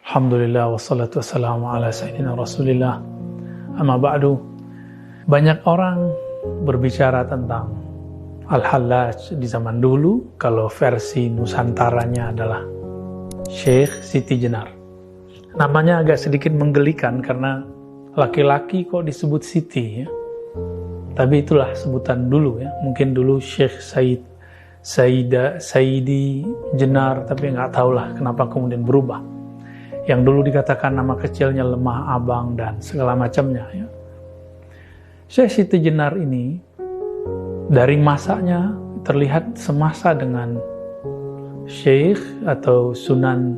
Alhamdulillah wassalatu wassalamu ala sayyidina Rasulillah. Amma ba'du. Banyak orang berbicara tentang Al-Hallaj di zaman dulu. Kalau versi Nusantaranya adalah Syekh Siti Jenar. Namanya agak sedikit menggelikan karena laki-laki kok disebut Siti ya. Tapi itulah sebutan dulu ya. Mungkin dulu Syekh Saidi Jenar, tapi nggak tahulah kenapa kemudian berubah. Yang dulu dikatakan nama kecilnya Lemah Abang dan segala macamnya ya. Syekh Siti Jenar ini dari masanya terlihat semasa dengan Syekh atau Sunan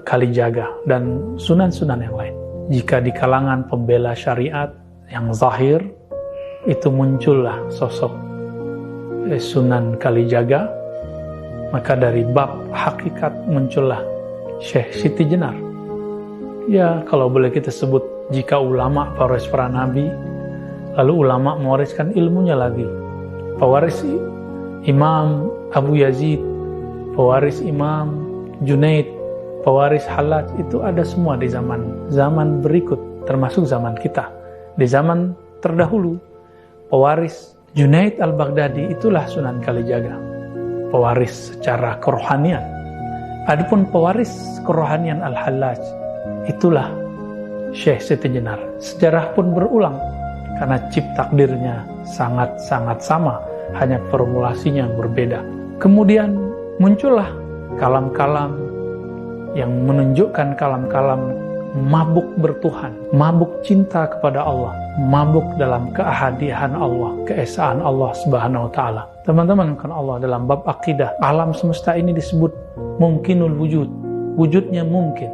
Kalijaga dan sunan-sunan yang lain. Jika di kalangan pembela syariat yang zahir itu muncullah sosok Sunan Kalijaga, maka dari bab hakikat muncullah Syekh Siti Jenar. Ya, kalau boleh kita sebut, jika ulama pewaris para nabi, lalu ulama mewariskan ilmunya lagi. Pewaris Imam Abu Yazid, pewaris Imam Junaid, pewaris Hallaj, itu ada semua di zaman berikut, termasuk zaman kita. Di zaman terdahulu, pewaris Junaid al-Baghdadi itulah Sunan Kalijaga, pewaris secara kerohanian. Adapun pewaris kerohanian Al-Hallaj, itulah Syekh Siti Jenar. Sejarah pun berulang, karena cip takdirnya sangat-sangat sama, hanya formulasinya yang berbeda. Kemudian muncullah kalam-kalam yang menunjukkan kalam-kalam mabuk bertuhan, mabuk cinta kepada Allah, mabuk dalam keahadian Allah, keesaan Allah Subhanahu wa Ta'ala. Teman-teman, kan Allah dalam bab akidah, alam semesta ini disebut mungkinul wujud, wujudnya mungkin,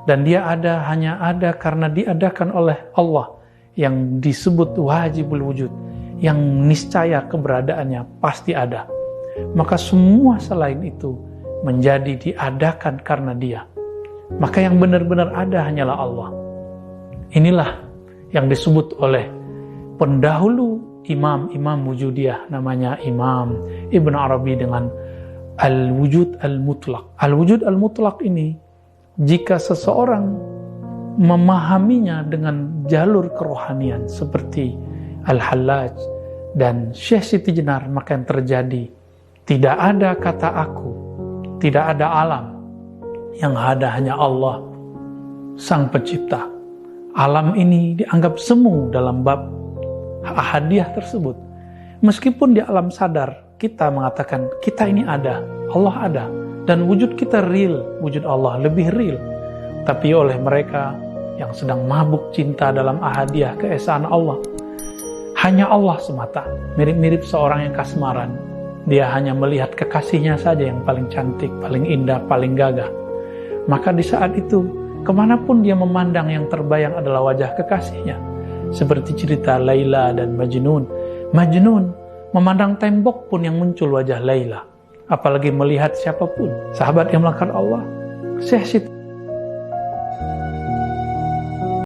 dan dia ada, hanya ada karena diadakan oleh Allah, yang disebut wajibul wujud, yang niscaya keberadaannya pasti ada. Maka semua selain itu menjadi diadakan karena dia. Maka yang benar-benar ada hanyalah Allah. Inilah yang disebut oleh pendahulu imam Wujudiyah, namanya Imam Ibn Arabi, dengan Al-Wujud Al-Mutlaq. Al-Wujud Al-Mutlaq ini, jika seseorang memahaminya dengan jalur kerohanian seperti Al-Hallaj dan Syekh Siti Jenar, maka yang terjadi, tidak ada kata aku, tidak ada alam, yang ada hanya Allah, Sang Pencipta. Alam ini dianggap semu dalam bab ahadiyah tersebut. Meskipun di alam sadar kita mengatakan kita ini ada, Allah ada, dan wujud kita real, wujud Allah lebih real. Tapi oleh mereka yang sedang mabuk cinta dalam ahadiyah keesaan Allah, hanya Allah semata. Mirip-mirip seorang yang kasmaran, dia hanya melihat kekasihnya saja yang paling cantik, paling indah, paling gagah. Maka di saat itu, kemanapun dia memandang, yang terbayang adalah wajah kekasihnya. Seperti cerita Laila dan Majnun. Majnun memandang tembok pun yang muncul wajah Laila, apalagi melihat siapapun. Sahabat yang melakukan Allah, Syekh Siti